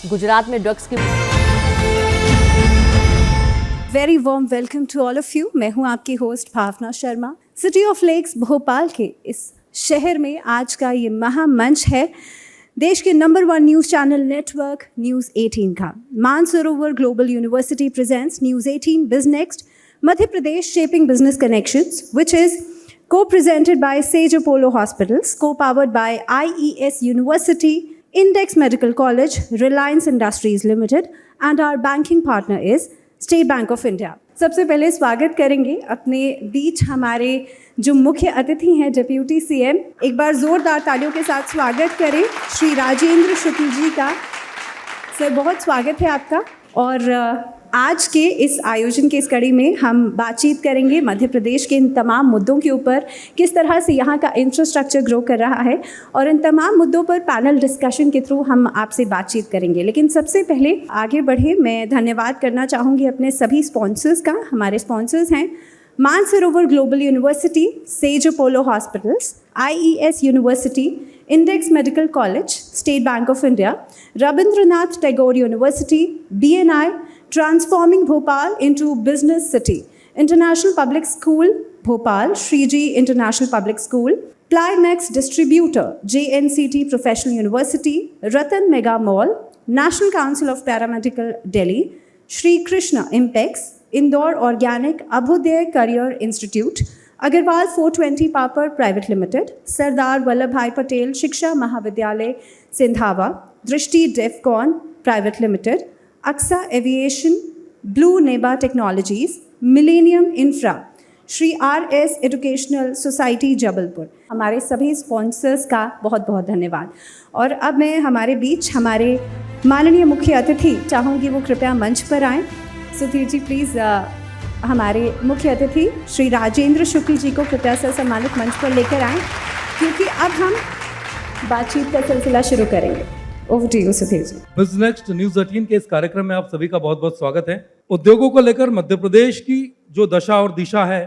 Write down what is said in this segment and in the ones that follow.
गुजरात में ड्रग्स की very warm welcome to all of you. मैं हूं आपकी host Bhavna Sharma. City of lakes Bhopal के इस शहर में आज का ये महामंच है देश के number 1 news channel network news 18 का। Mansarovar global University presents news 18 BizNext Madhya Pradesh shaping business connections, which is co-presented by Sage Apollo Hospitals, co-powered by IES University, Index Medical College, Reliance Industries Limited, and our banking partner is State Bank of India. सबसे पहले स्वागत करेंगे अपने बीच हमारे जो मुख्य अतिथि हैं डिप्यूटी सीएम। एक बार जोरदार तालियों के साथ स्वागत करें श्री राजेंद्र शुक्ल जी का। सर, बहुत स्वागत है आपका। और आज के इस आयोजन की इस कड़ी में हम बातचीत करेंगे मध्य प्रदेश के इन तमाम मुद्दों के ऊपर, किस तरह से यहाँ का इंफ्रास्ट्रक्चर ग्रो कर रहा है, और इन तमाम मुद्दों पर पैनल डिस्कशन के थ्रू हम आपसे बातचीत करेंगे। लेकिन सबसे पहले आगे बढ़े, मैं धन्यवाद करना चाहूँगी अपने सभी स्पॉन्सर्स का। हमारे स्पॉन्सर्स हैं Mansarovar global university, says Apollo hospitals, IES university, index medical college, state bank of India, Rabindranath Tagore university, BNI, Transforming Bhopal into Business City, International Public School, Bhopal, Shriji International Public School, Plymax Distributor, JNCT Professional University, Ratan Mega Mall, National Council of Paramedical Delhi, Shri Krishna Impex, Indore Organic, Abhyuday Career Institute, Agarwal 420 Papar Private Limited, Sardar Vallabhbhai Patel Shiksha Mahavidyalay Sindhawa, Drishti Defcon Private Limited, Aksa Aviation, Blue Neba Technologies, Millennium Infra, Shri RS educational society Jabalpur. हमारे सभी sponsors का बहुत बहुत धन्यवाद। और अब मैं हमारे बीच हमारे माननीय मुख्य अतिथि चाहूँगी वो कृपया मंच पर आएँ। सुधीर जी प्लीज़ हमारे मुख्य अतिथि श्री राजेंद्र शुक्ल जी को कृपया से सम्मानित मंच पर लेकर आएँ, क्योंकि अब हम बातचीत का सिलसिला शुरू करेंगे। Over to you Sudhir ji. BizNext news 18 के इस कार्यक्रम में आप सभी का बहुत बहुत स्वागत है। उद्योगों को लेकर मध्य प्रदेश की जो दशा और दिशा है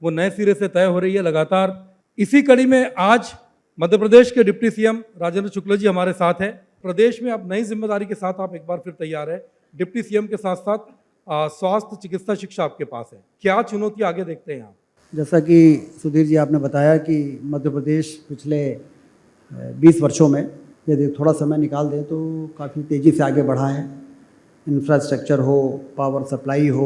वो नए सिरे से तय हो रही है लगातार। इसी कड़ी में आज मध्य प्रदेश के डिप्टी सीएम राजेंद्र शुक्ल जी हमारे साथ हैं। प्रदेश में अब नई जिम्मेदारी के साथ आप एक बार फिर तैयार है। डिप्टी सीएम के साथ साथ स्वास्थ्य, चिकित्सा, शिक्षा आपके पास है। क्या चुनौती आगे देखते हैं आप? जैसा कि सुधीर जी आपने बताया कि मध्य प्रदेश पिछले 20 वर्षों में यदि थोड़ा समय निकाल दें तो काफ़ी तेज़ी से आगे बढ़ा है। इंफ्रास्ट्रक्चर हो, पावर सप्लाई हो,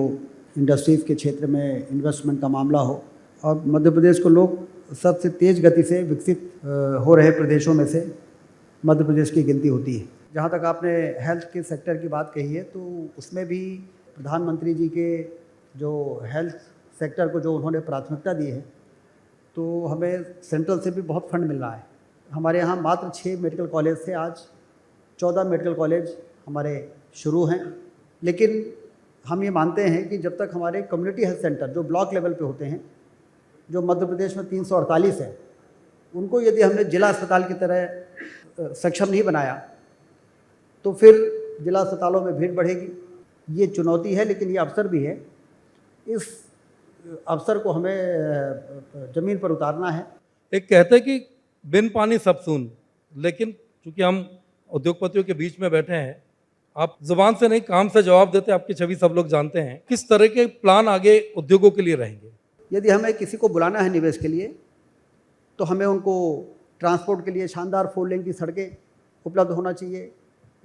इंडस्ट्रीज़ के क्षेत्र में इन्वेस्टमेंट का मामला हो, और मध्य प्रदेश को लोग सबसे तेज़ गति से विकसित हो रहे प्रदेशों में से मध्य प्रदेश की गिनती होती है। जहाँ तक आपने हेल्थ के सेक्टर की बात कही है तो उसमें भी प्रधानमंत्री जी के जो हेल्थ सेक्टर को जो उन्होंने प्राथमिकता दी है, तो हमें सेंट्रल से भी बहुत फंड मिल रहा है। हमारे यहाँ मात्र 6 मेडिकल कॉलेज से आज 14 मेडिकल कॉलेज हमारे शुरू हैं। लेकिन हम ये मानते हैं कि जब तक हमारे कम्युनिटी हेल्थ सेंटर जो ब्लॉक लेवल पे होते हैं, जो मध्य प्रदेश में 348 है, उनको यदि हमने जिला अस्पताल की तरह सक्षम नहीं बनाया तो फिर जिला अस्पतालों में भीड़ बढ़ेगी। ये चुनौती है, लेकिन ये अवसर भी है। इस अवसर को हमें ज़मीन पर उतारना है। एक कहते हैं कि बिन पानी सब सून, लेकिन चूंकि हम उद्योगपतियों के बीच में बैठे हैं, आप जुबान से नहीं काम से जवाब देते, आपकी छवि सब लोग जानते हैं। किस तरह के प्लान आगे उद्योगों के लिए रहेंगे? यदि हमें किसी को बुलाना है निवेश के लिए तो हमें उनको ट्रांसपोर्ट के लिए शानदार 4 लेन की सड़कें उपलब्ध होना चाहिए,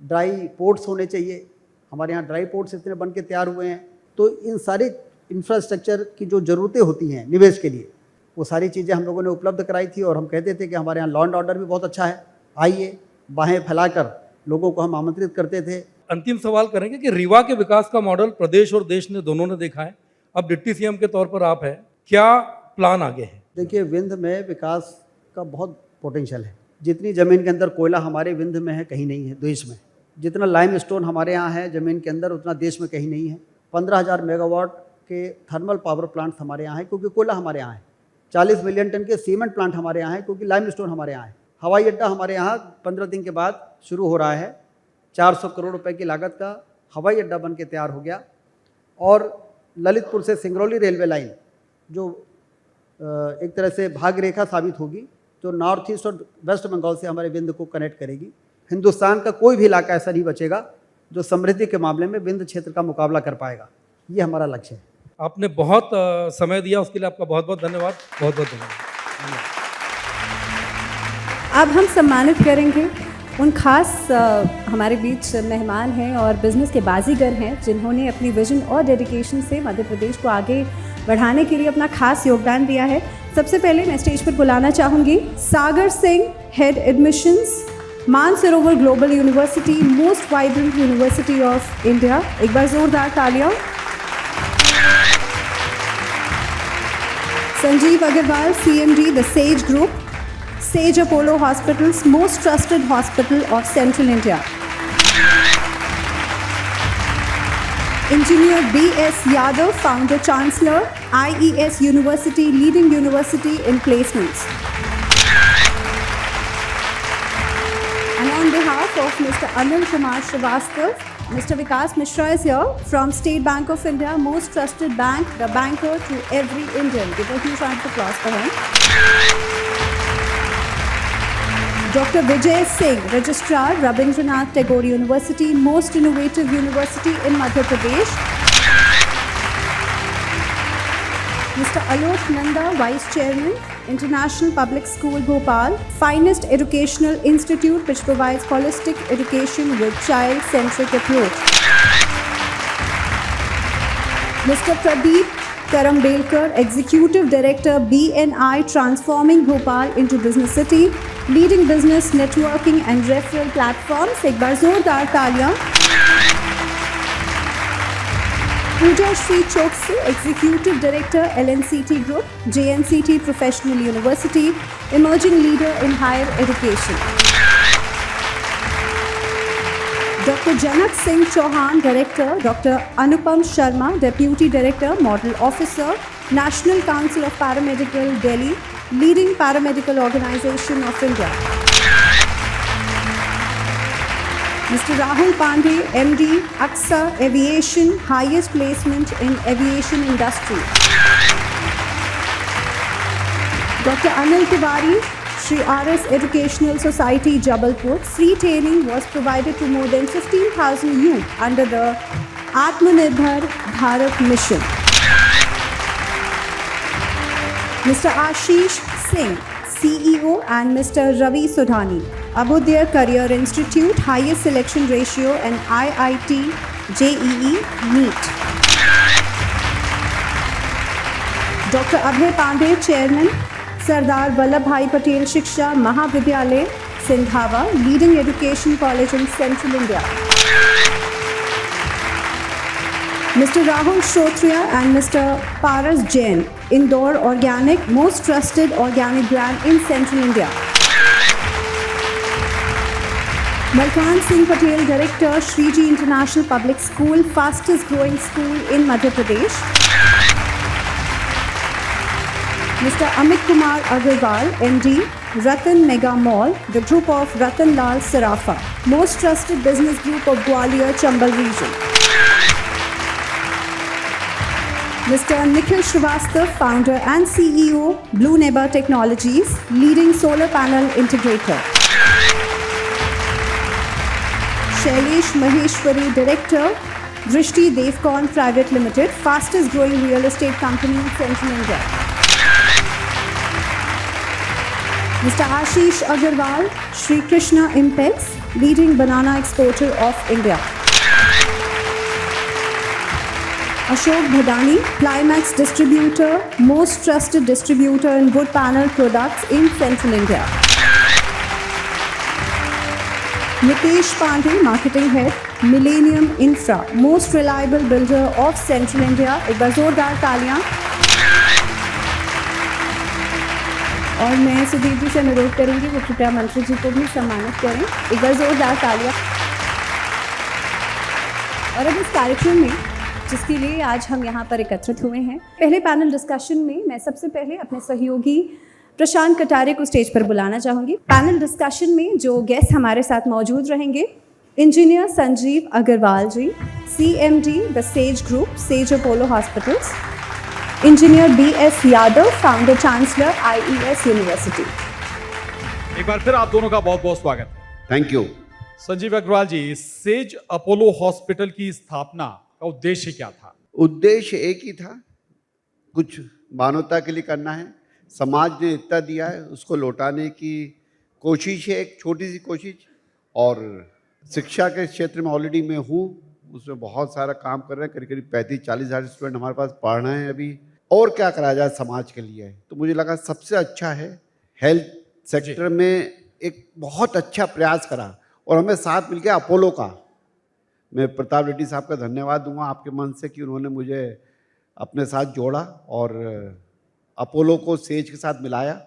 ड्राई पोर्ट्स होने चाहिए। हमारे यहाँ ड्राई पोर्ट्स इतने बन के तैयार हुए हैं। तो इन सारी इंफ्रास्ट्रक्चर की जो ज़रूरतें होती हैं निवेश के लिए, वो सारी चीज़ें हम लोगों ने उपलब्ध कराई थी। और हम कहते थे कि हमारे यहाँ लॉ एंड ऑर्डर भी बहुत अच्छा है, आइए, बाहें फैलाकर लोगों को हम आमंत्रित करते थे। अंतिम सवाल करेंगे कि रीवा के विकास का मॉडल प्रदेश और देश ने दोनों ने देखा है। अब डिप्टी सीएम के तौर पर आप हैं, क्या प्लान आगे है? देखिए, विंध्य में विकास का बहुत पोटेंशियल है। जितनी ज़मीन के अंदर कोयला हमारे विंध्य में है, कहीं नहीं है देश में। जितना लाइम स्टोन हमारे यहाँ है ज़मीन के अंदर, उतना देश में कहीं नहीं है। 15,000 मेगावाट के थर्मल पावर प्लांट्स हमारे यहाँ है, क्योंकि कोयला हमारे यहाँ है। 40 मिलियन टन के सीमेंट प्लांट हमारे यहाँ है, क्योंकि लाइम स्टोन हमारे यहाँ है। हवाई अड्डा हमारे यहाँ 15 दिन के बाद शुरू हो रहा है। 400 करोड़ रुपए की लागत का हवाई अड्डा बन के तैयार हो गया। और ललितपुर से सिंगरौली रेलवे लाइन जो एक तरह से भाग रेखा साबित होगी, जो नॉर्थ ईस्ट और वेस्ट बंगाल से हमारे विंध्य को कनेक्ट करेगी। हिंदुस्तान का कोई भी इलाका ऐसा नहीं बचेगा जो समृद्धि के मामले में विंध्य क्षेत्र का मुकाबला कर पाएगा। ये हमारा लक्ष्य है। आपने बहुत समय दिया, उसके लिए आपका बहुत बहुत धन्यवाद। बहुत बहुत धन्यवाद। अब हम सम्मानित करेंगे उन खास हमारे बीच मेहमान हैं और बिजनेस के बाजीगर हैं जिन्होंने अपनी विजन और डेडिकेशन से मध्य प्रदेश को आगे बढ़ाने के लिए अपना खास योगदान दिया है। सबसे पहले मैं स्टेज पर बुलाना चाहूँगी Sagar Singh, head admissions, Mansarovar global University, most vibrant university of India. एक बार जोरदार तालियां। Sanjeev Agarwal, CMD, the Sage group, Sage Apollo Hospitals, most trusted hospital of Central India. Engineer B.S. Yadav, Founder Chancellor, IES University, leading university in placements. And on behalf of Mr. Anil Kumar Srivastava, Mr. Vikas Mishra is here from State Bank of India, most trusted bank, the banker to every Indian. Give a huge round of applause for him. Dr. Vijay Singh, Registrar, Rabindranath Tagore University, most innovative university in Madhya Pradesh. Mr. Alok Nanda, Vice Chairman, International Public School, Bhopal, finest educational institute which provides holistic education with child-centric approach. Mr. Pradeep Karambelkar, Executive Director, BNI, transforming Bhopal into business city, leading business networking and referral platforms. एक बार जोरदार तालियां। Pooja Shri Chokse, Executive Director, LNCT Group, JNCT Professional University, emerging leader in higher education. Dr. Janak Singh Chauhan, Director, Dr. Anupam Sharma, Deputy Director, Model Officer, National Council of Paramedical, Delhi, leading paramedical organization of India. Mr. Rahul Pandey, MD, AXA Aviation, highest placement in aviation industry. Dr. Anil Tiwari, Shri RS Educational Society, Jabalpur, free training was provided to more than 15,000 youth under the Atmanirbhar Bharat mission. Mr. Ashish Singh, CEO, and Mr. Ravi Sudhani, Abhyuday Career Institute, highest selection ratio and IIT JEE NEET. Dr. Abhay Pandey, Chairman, Sardar Vallabhbhai Patel Shiksha Mahavidyalay, Sindhava, leading education college in Central India. Mr. Rahul Shrotriya and Mr. Paras Jain, Indore Organic, most trusted organic brand in Central India. Malkan Singh Patel, Director, Shriji International Public School, fastest growing school in Madhya Pradesh. Mr. Amit Kumar Agarwal, MD, Ratan Mega Mall, the group of Ratan Lal Sarafa, most trusted business group of Gwalior, Chambal region. Mr. Nikhil Srivastava, Founder and CEO, Blue Neba Technologies, leading solar panel integrator. Shailesh Maheshwari, Director, Drishti Devcon Private Limited, fastest growing real estate company in Central India. Mr. Ashish Agarwal, Shri Krishna Impex, leading banana exporter of India. Ashok Bhadani, Climax distributor, most trusted distributor in wood panel products in Central India. Nitesh Pandey, Marketing Head, Millennium Infra, most reliable builder of Central India. एक बार जोरदार तालियां। और मैं सुधीर जी से अनुरोध करूंगी वो कृपया मंत्री जी को भी सम्मानित करें। एक बार जोरदार तालियां। और अब इस कार्यक्रम में जिसके लिए आज हम यहाँ पर एकत्रित हुए हैं, पहले पैनल डिस्कशन में मैं सबसे पहले अपने सहयोगी प्रशांत कटारे को स्टेज पर बुलाना चाहूँगी। पैनल डिस्कशन में जो गेस्ट हमारे साथ मौजूद रहेंगे, engineer Sanjeev Agarwal ji, CMD, the Sage group, Sage Apollo hospitals, engineer BS Yadav, founder chancellor, IES university. एक बार फिर आप दोनों का बहुत बहुत स्वागत। Thank you. Sanjeev Agarwal ji, Sage Apollo hospital की स्थापना का उद्देश्य क्या था? उद्देश्य एक ही था, कुछ मानवता के लिए करना है। समाज ने इतना दिया है, उसको लौटाने की कोशिश है, एक छोटी सी कोशिश। और शिक्षा के क्षेत्र में ऑलरेडी मैं हूँ, उसमें बहुत सारा काम कर रहे हैं। करीब करीब 35-40 हज़ार स्टूडेंट हमारे पास पढ़ रहे हैं अभी। और क्या करा जाए समाज के लिए, तो मुझे लगा सबसे अच्छा है हेल्थ सेक्टर में एक बहुत अच्छा प्रयास करा। और हमें साथ मिल गया अपोलो का। मैं प्रताप रेड्डी साहब का धन्यवाद दूंगा आपके मन से कि उन्होंने मुझे अपने साथ जोड़ा और अपोलो को सेज के साथ मिलाया।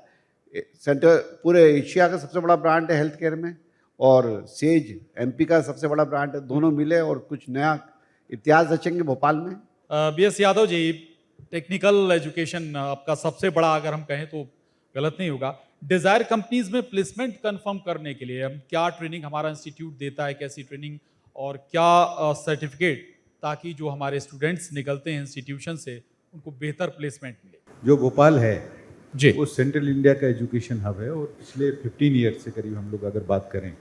सेंटर पूरे एशिया का सबसे बड़ा ब्रांड है हेल्थ केयर में, और सेज एमपी का सबसे बड़ा ब्रांड है। दोनों मिले और कुछ नया इतिहास रचेंगे भोपाल में। BS Yadav ji, technical education आपका सबसे बड़ा, अगर हम कहें तो गलत नहीं होगा, डिजायर कंपनीज में प्लेसमेंट कंफर्म करने के लिए हम क्या ट्रेनिंग हमारा इंस्टीट्यूट देता है, कैसी ट्रेनिंग और क्या सर्टिफिकेट, ताकि जो हमारे स्टूडेंट्स निकलते हैं इंस्टीट्यूशन से उनको बेहतर प्लेसमेंट मिले? जो भोपाल है जी, वो सेंट्रल इंडिया का एजुकेशन हब है, और पिछले 15 ईयर्स से करीब हम लोग अगर बात करें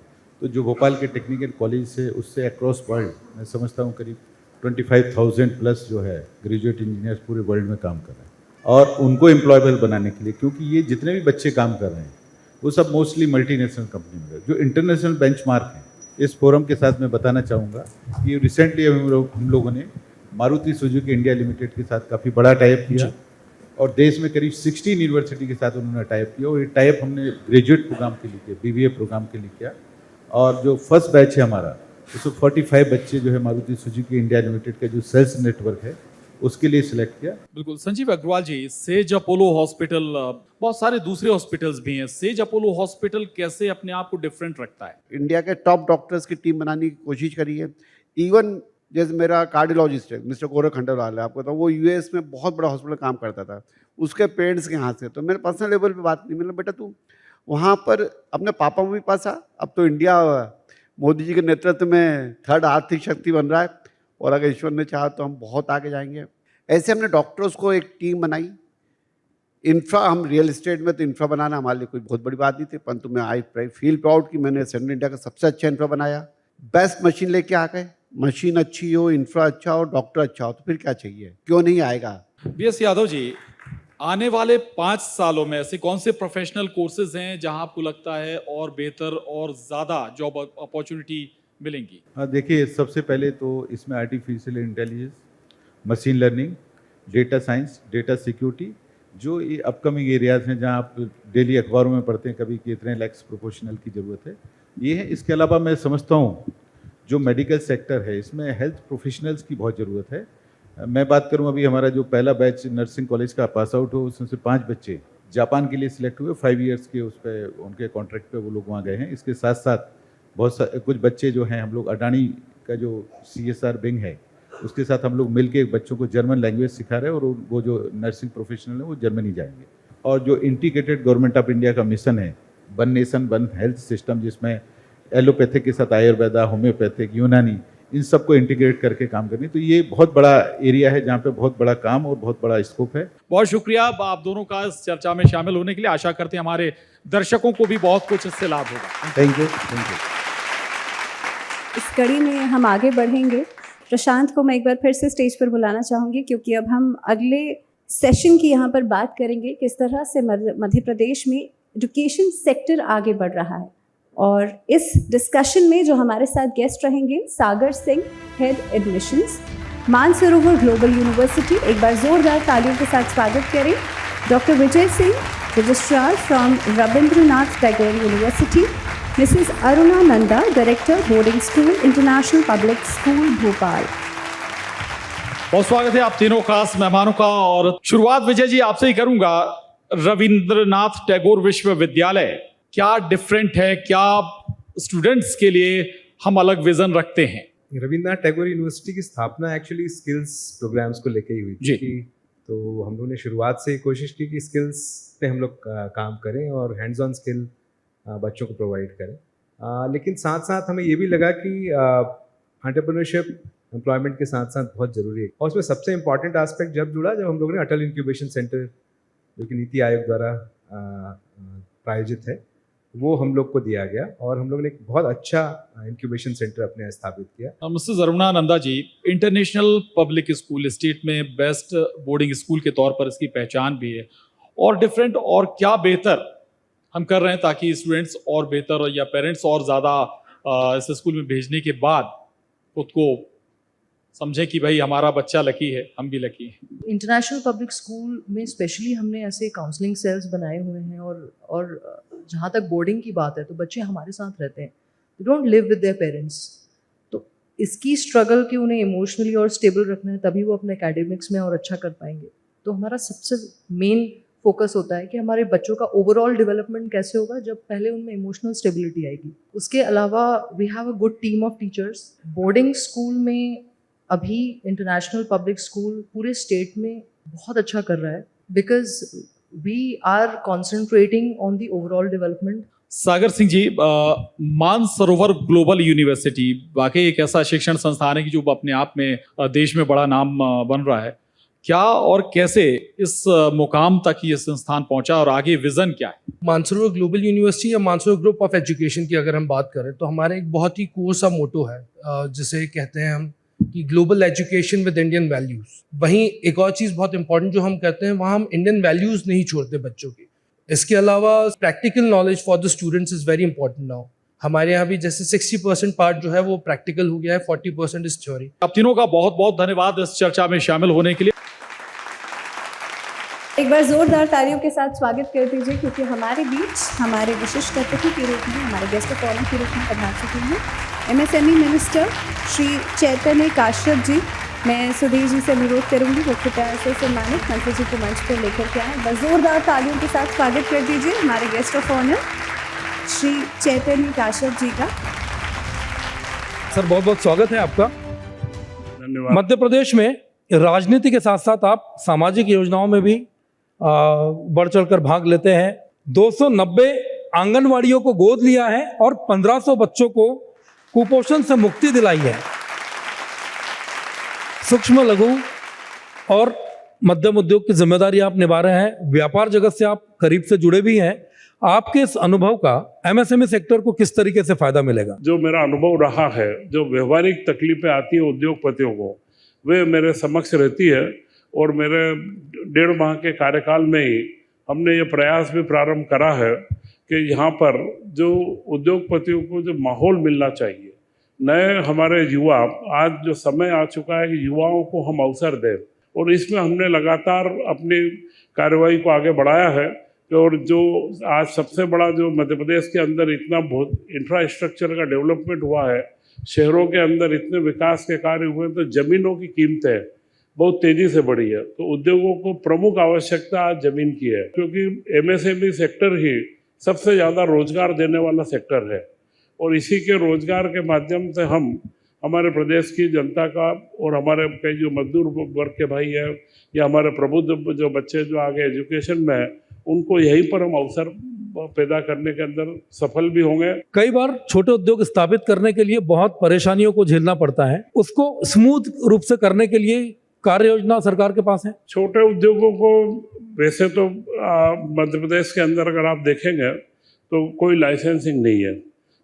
तो जो भोपाल के टेक्निकल कॉलेज से उससे अक्रॉस वर्ल्ड मैं समझता हूँ करीब 25,000 प्लस जो है ग्रेजुएट इंजीनियर्स पूरे वर्ल्ड में काम कर रहे हैं। और उनको एम्प्लॉयबल बनाने के लिए, क्योंकि ये जितने भी बच्चे काम कर रहे हैं वो सब मोस्टली मल्टीनेशनल कंपनी में, जो इंटरनेशनल बेंचमार्क हैं। इस फोरम के साथ मैं बताना चाहूँगा कि रिसेंटली हम लोगों ने मारुति सुजुकी इंडिया लिमिटेड के साथ काफ़ी बड़ा टाइप किया, और देश में करीब 16 यूनिवर्सिटी के साथ उन्होंने टाइप किया। और ये टाइप हमने ग्रेजुएट प्रोग्राम के लिए किया, BBA प्रोग्राम के लिए किया। और जो फर्स्ट बैच है हमारा, उसमें 45 बच्चे जो है मारुति सुजुकी इंडिया लिमिटेड का जो सेल्स नेटवर्क है उसके लिए सिलेक्ट किया। बिल्कुल। Sanjeev Agarwal ji, Sage Apollo hospital, बहुत सारे दूसरे हॉस्पिटल्स भी हैं, सेज अपोलो हॉस्पिटल कैसे अपने आप को डिफरेंट रखता है? इंडिया के टॉप डॉक्टर्स की टीम बनाने की कोशिश करी है। इवन जैसे मेरा कार्डियोलॉजिस्ट है मिस्टर गौरव खंडेलवाल है, आपको बताऊँ, वो यूएस में बहुत बड़ा हॉस्पिटल काम करता था, उसके पेरेंट्स के यहाँ से। तो मेरे पर्सनल लेवल पे बात नहीं, मतलब बेटा तू वहाँ पर अपने पापा मम्मी पास आ, अब तो इंडिया मोदी जी के नेतृत्व में थर्ड आर्थिक शक्ति बन रहा है, और अगर ईश्वर ने चाहा तो हम बहुत आगे जाएंगे। ऐसे हमने डॉक्टर्स को एक टीम बनाई। इंफ्रा, हम रियल इस्टेट में तो इंफ्रा बनाना हमारे लिए कोई बहुत बड़ी बात नहीं थी, परंतु मैं आई फील प्राउड कि मैंने सेंट्रल इंडिया का सबसे अच्छा इंफ्रा बनाया। बेस्ट मशीन लेके आ गए। मशीन अच्छी हो, इंफ्रा अच्छा हो, डॉक्टर अच्छा हो, तो फिर क्या चाहिए, क्यों नहीं आएगा? बीएस यादव जी, आने वाले 5 सालों में ऐसे कौन से प्रोफेशनल कोर्सेज हैं जहां आपको लगता है और बेहतर और ज़्यादा जॉब अपॉर्चुनिटी मिलेंगी? हाँ, देखिए, सबसे पहले तो इसमें artificial intelligence, machine learning, data science, data security, जो ये अपकमिंग एरियाज हैं जहां आप डेली अखबारों में पढ़ते हैं कभी कि इतने लैक्स प्रोफेशनल की ज़रूरत है, ये है। इसके अलावा मैं समझता हूँ जो मेडिकल सेक्टर है इसमें हेल्थ प्रोफेशनल्स की बहुत ज़रूरत है। मैं बात करूं, अभी हमारा जो पहला बैच नर्सिंग कॉलेज का पास आउट हो, उसमें से 5 बच्चे जापान के लिए सिलेक्ट हुए। 5 ईयर्स के उस पर उनके कॉन्ट्रैक्ट पे वो लोग वहाँ गए हैं। इसके साथ साथ कुछ बच्चे जो हैं, हम लोग अडानी का जो CSR विंग है उसके साथ हम लोग मिलके बच्चों को जर्मन लैंग्वेज सिखा रहे हैं, और वो जो नर्सिंग प्रोफेशनल है वो जर्मनी जाएंगे। और जो इंटीग्रेटेड गवर्नमेंट ऑफ इंडिया का मिशन है, one nation one health system, जिसमें एलोपैथिक के साथ आयुर्वेदा, होम्योपैथिक, यूनानी, इन सबको इंटीग्रेट करके काम करनी, तो ये बहुत बड़ा एरिया है जहाँ पे बहुत बड़ा काम और बहुत बड़ा स्कोप है। बहुत शुक्रिया आप दोनों का इस चर्चा में शामिल होने के लिए। आशा करते हैं हमारे दर्शकों को भी बहुत कुछ इससे लाभ होगा। Thank you. इस कड़ी में हम आगे बढ़ेंगे। प्रशांत को मैं एक बार फिर से स्टेज पर बुलाना चाहूँगी, क्योंकि अब हम अगले सेशन की यहाँ पर बात करेंगे किस तरह से मध्य प्रदेश में एजुकेशन सेक्टर आगे बढ़ रहा है। और इस डिस्कशन में जो हमारे साथ गेस्ट रहेंगे, Sagar Singh, head admissions, Mansarovar global University, एक बार जोरदार तालियों के साथ स्वागत करें। Doctor Vijay Singh, registrar from Rabindranath Tagore University, Mrs Aruna Nanda, director boarding school International public School Bhopal. बहुत स्वागत है आप तीनों खास मेहमानों का। और शुरुआत विजय जी आपसे ही करूंगा। रविंद्रनाथ टैगोर विश्वविद्यालय क्या डिफरेंट है, क्या स्टूडेंट्स के लिए हम अलग विजन रखते हैं? रविंद्रनाथ टैगोर यूनिवर्सिटी की स्थापना एक्चुअली स्किल्स प्रोग्राम्स को लेके ही हुई जी। थी। तो हम लोगों ने शुरुआत से कोशिश की कि स्किल्स पे हम लोग काम करें और हैंड्स ऑन स्किल बच्चों को प्रोवाइड करें। लेकिन साथ साथ हमें ये भी लगा कि एंटरप्रेन्योरशिप एम्प्लॉयमेंट के साथ साथ बहुत ज़रूरी है। और उसमें सबसे इम्पॉर्टेंट एस्पेक्ट जब जुड़ा, जब हम लोगों ने अटल इंक्यूबेशन सेंटर, जो कि नीति आयोग द्वारा प्रायोजित है, वो हम लोग को दिया गया और हम लोग ने एक बहुत अच्छा इंक्यूबेशन सेंटर अपने यहाँ स्थापित किया। Mister जरुणा Nanda ji, international public school state में बेस्ट बोर्डिंग स्कूल के तौर पर इसकी पहचान भी है, और डिफरेंट और क्या बेहतर हम कर रहे हैं ताकि स्टूडेंट्स और बेहतर या पेरेंट्स और ज़्यादा इस स्कूल में भेजने के बाद खुद को समझे कि भाई हमारा बच्चा लकी है, हम भी लकी हैं। इंटरनेशनल पब्लिक स्कूल में स्पेशली हमने ऐसे काउंसलिंग सेल्स बनाए हुए हैं और जहाँ तक बोर्डिंग की बात है तो बच्चे हमारे साथ रहते हैं, they don't live with their parents. तो इसकी स्ट्रगल कि उन्हें इमोशनली और स्टेबल रखना है, तभी वो अपने एकेडमिक्स में और अच्छा कर पाएंगे। तो हमारा सबसे मेन फोकस होता है कि हमारे बच्चों का ओवरऑल डेवलपमेंट कैसे होगा जब पहले उनमें इमोशनल स्टेबिलिटी आएगी। उसके अलावा we have a good team of teachers. Boarding school में अभी इंटरनेशनल पब्लिक स्कूल पूरे स्टेट में बहुत अच्छा कर रहा है because we are concentrating on the overall development. Sagar Singh ji, Mansarovar global university वाकई एक ऐसा शिक्षण संस्थान है कि जो अपने आप में देश में बड़ा नाम बन रहा है। क्या और कैसे इस मुकाम तक ये संस्थान पहुंचा और आगे विजन क्या है? मानसरोवर ग्लोबल यूनिवर्सिटी या मानसरोवर ग्रुप ऑफ एजुकेशन की अगर हम बात करें तो हमारा एक बहुत ही कोर सा मोटो है जिसे कहते हैं हम कि global education with Indian values. वहीं एक और चीज़ बहुत इंपॉर्टेंट जो हम कहते हैं, वहाँ हम इंडियन वैल्यूज़ नहीं छोड़ते बच्चों की। इसके अलावा practical knowledge for the students is very important now. हमारे यहाँ भी जैसे 60% पार्ट जो है वो प्रैक्टिकल हो गया है, 40% इज थ्योरी। आप तीनों का बहुत बहुत धन्यवाद इस चर्चा में शामिल होने के लिए। एक बार जोरदार तालियों के साथ स्वागत कर दीजिए, क्योंकि हमारे बीच हमारे विशिष्ट अतिथि के रूप में, हमारे गेस्ट ऑफ ऑनर के रूप में पधार चुके हैं MSME मिनिस्टर श्री चैतन्य काश्यप जी। मैं सुधीर जी से अनुरोध करूंगी वो कृपया ऐसे सम्मानित मंत्री जी को मंच पर लेकर के आए। बस जोरदार तालियों के साथ स्वागत कर दीजिए हमारे guest of honour Shri Chaitanya Kashyap जी का। सर बहुत बहुत स्वागत है आपका। धन्यवाद। मध्य प्रदेश में राजनीति के साथ साथ आप सामाजिक योजनाओं में भी बढ़ चढ़कर भाग लेते हैं। 290 आंगनवाड़ियों को गोद लिया है और 1500 बच्चों को कुपोषण से मुक्ति दिलाई है। सूक्ष्म लघु और मध्यम उद्योग की जिम्मेदारी आप निभा रहे हैं। व्यापार जगत से आप करीब से जुड़े भी हैं। आपके इस अनुभव का MSME सेक्टर को किस तरीके से फायदा मिलेगा? जो मेरा अनुभव रहा है, जो व्यवहारिक तकलीफें आती हैं उद्योगपतियों को, वे मेरे समक्ष रहती है और मेरे 1.5 माह के कार्यकाल में ही हमने ये प्रयास भी प्रारंभ करा है कि यहाँ पर जो उद्योगपतियों को जो माहौल मिलना चाहिए, नए हमारे युवा, आज जो समय आ चुका है कि युवाओं को हम अवसर दें, और इसमें हमने लगातार अपनी कार्यवाही को आगे बढ़ाया है। और जो आज सबसे बड़ा जो मध्य प्रदेश के अंदर इतना बहुत इंफ्रास्ट्रक्चर का डेवलपमेंट हुआ है, शहरों के अंदर इतने विकास के कार्य हुए, तो ज़मीनों की कीमतें बहुत तेज़ी से बढ़ी है। तो उद्योगों को प्रमुख आवश्यकता आज ज़मीन की है, क्योंकि MSME सेक्टर ही सबसे ज़्यादा रोजगार देने वाला सेक्टर है। और इसी के रोजगार के माध्यम से हम हमारे प्रदेश की जनता का और हमारे कई जो मजदूर वर्ग के भाई हैं या हमारे प्रबुद्ध जो बच्चे जो आगे एजुकेशन में हैं, उनको यहीं पर हम अवसर पैदा करने के अंदर सफल भी होंगे। कई बार छोटे उद्योग स्थापित करने के लिए बहुत परेशानियों को झेलना पड़ता है, उसको स्मूथ रूप से करने के लिए कार्य योजना सरकार के पास है? छोटे उद्योगों को वैसे तो मध्य प्रदेश के अंदर अगर आप देखेंगे तो कोई लाइसेंसिंग नहीं है।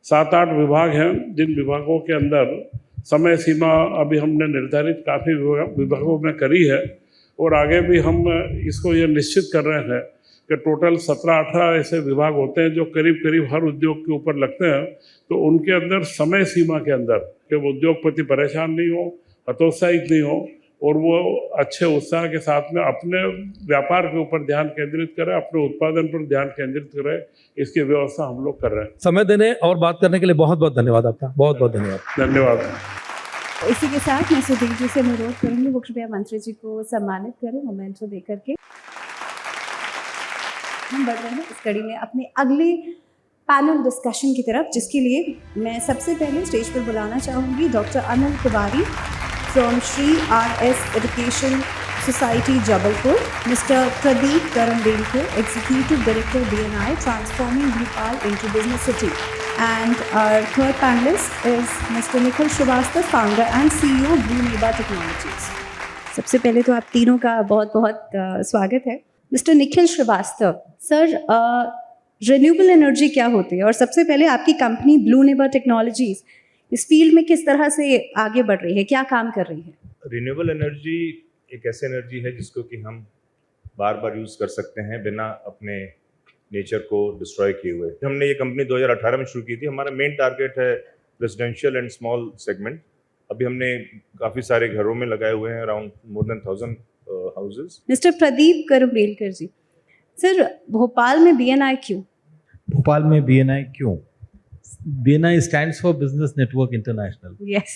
7-8 विभाग हैं, जिन विभागों के अंदर समय सीमा अभी हमने निर्धारित काफ़ी विभागों में करी है, और आगे भी हम इसको ये निश्चित कर रहे हैं कि टोटल 17-18 ऐसे विभाग होते हैं जो करीब करीब हर उद्योग के ऊपर लगते हैं। तो उनके अंदर समय सीमा के अंदर कि वो उद्योगपति परेशान नहीं हो, हतोत्साहित नहीं हो, और वो अच्छे उत्साह के साथ में अपने व्यापार के ऊपर ध्यान केंद्रित करें, अपने उत्पादन पर ध्यान केंद्रित करें, इसकी व्यवस्था हम लोग कर रहे हैं। समय देने और बात करने के लिए बहुत बहुत धन्यवाद आपका। बहुत बहुत धन्यवाद। धन्यवाद। इसी के साथ मैं सुधीर जी से अनुरोध करूंगी वो कृपया मंत्री जी को सम्मानित करें मोमेंटो देकर के। हम बढ़ रहे हैं इस कड़ी में अपने अगले पैनल डिस्कशन की तरफ, जिसके लिए मैं सबसे पहले स्टेज पर बुलाना चाहूँगी doctor Anil Tiwari from Shri RS education society Jabalpur, mister Pradeep Karambelkar, executive director BNI transforming Bhopal into business city, and our third panelist is Mr. Nikhil Shrivastava, founder and CEO Bloomeba technologies. सबसे पहले तो आप तीनों का बहुत बहुत स्वागत है। Mister Nikhil Shrivastava sir, renewable energy क्या होती है और सबसे पहले आपकी कंपनी ब्लू नेबर टेक्नोलॉजीज इस फील्ड में किस तरह से आगे बढ़ रही है, क्या काम कर रही है? रिन्यूएबल एनर्जी एक ऐसी एनर्जी है जिसको कि हम बार बार यूज़ कर सकते हैं बिना अपने नेचर को डिस्ट्रॉय किए हुए। हमने ये कंपनी 2018 में शुरू की थी। हमारा मेन टारगेट है रेजिडेंशियल एंड स्मॉल सेगमेंट। अभी हमने काफ़ी सारे घरों में लगाए हुए हैं, around more than 1000 houses. Mister Pradeep Karambelkar ji, sir Bhopal में BNI क्यों? भोपाल में BNI क्यों? BNI stands for business network international. Yes.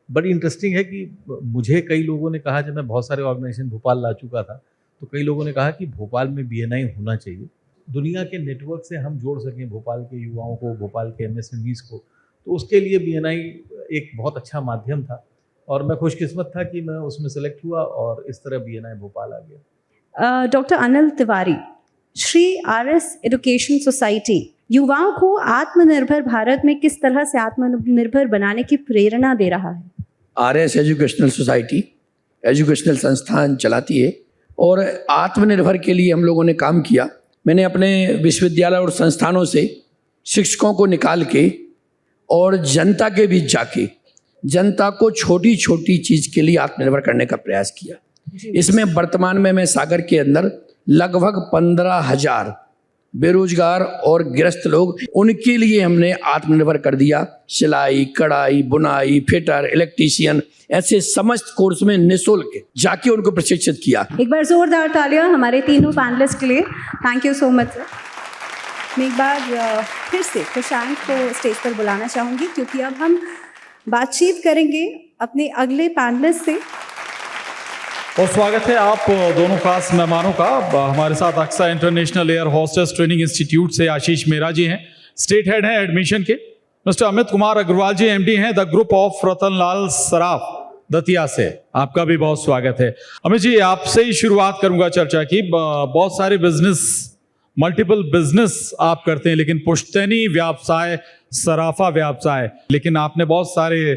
बड़ी इंटरेस्टिंग है कि मुझे कई लोगों ने कहा, जब मैं बहुत सारे ऑर्गेनाइजेशन भोपाल ला चुका था, तो कई लोगों ने कहा कि भोपाल में BNI होना चाहिए, दुनिया के नेटवर्क से हम जोड़ सकें भोपाल के युवाओं को, भोपाल के MSMEs को। तो उसके लिए BNI एक बहुत अच्छा माध्यम था और मैं खुशकिस्मत था कि मैं उसमें सेलेक्ट हुआ और इस तरह BNI भोपाल आ गया। Doctor Anil Tiwari, Shri RS education society युवाओं को आत्मनिर्भर भारत में किस तरह से आत्मनिर्भर बनाने की प्रेरणा दे रहा है? RS एजुकेशनल सोसाइटी एजुकेशनल संस्थान चलाती है और आत्मनिर्भर के लिए हम लोगों ने काम किया। मैंने अपने विश्वविद्यालय और संस्थानों से शिक्षकों को निकाल के और जनता के बीच जाके जनता को छोटी छोटी चीज़ के लिए आत्मनिर्भर करने का प्रयास किया। इसमें वर्तमान में मैं सागर के अंदर लगभग 15,000 बेरोजगार और गृहस्थ लोग, उनके लिए हमने आत्मनिर्भर कर दिया। सिलाई, कढ़ाई, बुनाई, फिटर, इलेक्ट्रीशियन, ऐसे समस्त कोर्स में निःशुल्क जाके उनको प्रशिक्षित किया। एक बार जोरदार तालियां हमारे तीनों पैनलिस्ट के लिए। Thank you so much sir. मैं एक बार फिर से खुशांक को स्टेज पर बुलाना चाहूँगी क्योंकि अब हम बातचीत करेंगे अपने अगले पैनलिस्ट से। और स्वागत है आप दोनों खास मेहमानों का। हमारे साथ Aksa international air hostess training institute से आशीष मेहरा जी हैं, स्टेट हेड हैं एडमिशन के। मिस्टर अमित कुमार अग्रवाल जी MD हैं the group of Ratanlal Saraf Datia से। आपका भी बहुत स्वागत है। अमित जी, आपसे ही शुरुआत करूंगा चर्चा की। बहुत सारे बिजनेस, मल्टीपल बिजनेस आप करते हैं, लेकिन पुश्तैनी व्यवसाय, सराफा व्यवसाय, लेकिन आपने बहुत सारे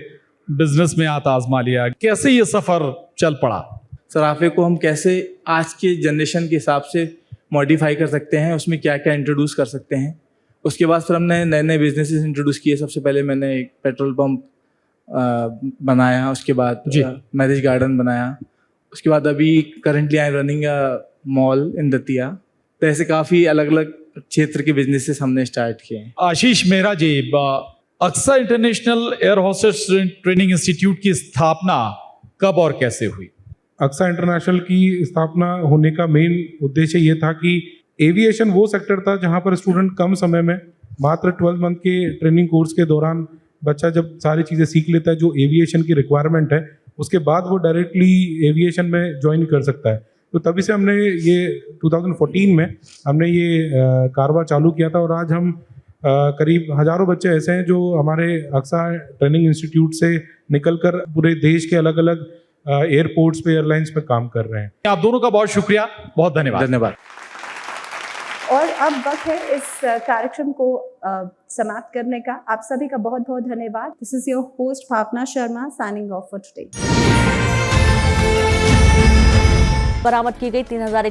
बिजनेस में हाथ आजमा लिया। कैसे ये सफर चल पड़ा? सराफे को हम कैसे आज के जनरेशन के हिसाब से मॉडिफाई कर सकते हैं, उसमें क्या क्या इंट्रोड्यूस कर सकते हैं। उसके बाद फिर हमने नए नए बिजनेसेस इंट्रोड्यूस किए। सबसे पहले मैंने एक पेट्रोल पंप बनाया, उसके बाद मैरिज गार्डन बनाया, उसके बाद अभी currently I am running a mall इन दतिया। तो ऐसे काफ़ी अलग अलग क्षेत्र के बिजनेसेस हमने स्टार्ट किए हैं। Ashish Mehra ji, Aksa international air hostess training institute की स्थापना कब और कैसे हुई? अक्सा इंटरनेशनल की स्थापना होने का मेन उद्देश्य ये था कि एविएशन वो सेक्टर था जहाँ पर स्टूडेंट कम समय में, मात्र 12 मंथ के ट्रेनिंग कोर्स के दौरान बच्चा जब सारी चीज़ें सीख लेता है जो एविएशन की रिक्वायरमेंट है, उसके बाद वो डायरेक्टली एविएशन में ज्वाइन कर सकता है। तो तभी से हमने ये 2014 में हमने ये कारवा चालू किया था और आज हम करीब हज़ारों बच्चे ऐसे हैं जो हमारे अक्सा ट्रेनिंग इंस्टीट्यूट से निकलकर पूरे देश के अलग अलग एयरपोर्ट्स पे, एयरलाइंस पे काम कर रहे हैं। आप दोनों का बहुत शुक्रिया, बहुत धन्यवाद। धन्यवाद। और अब वक्त है इस कार्यक्रम को समाप्त करने का। आप सभी का बहुत बहुत धन्यवाद। This is your host Bhavna Sharma signing off for today. बरामद की गई 3000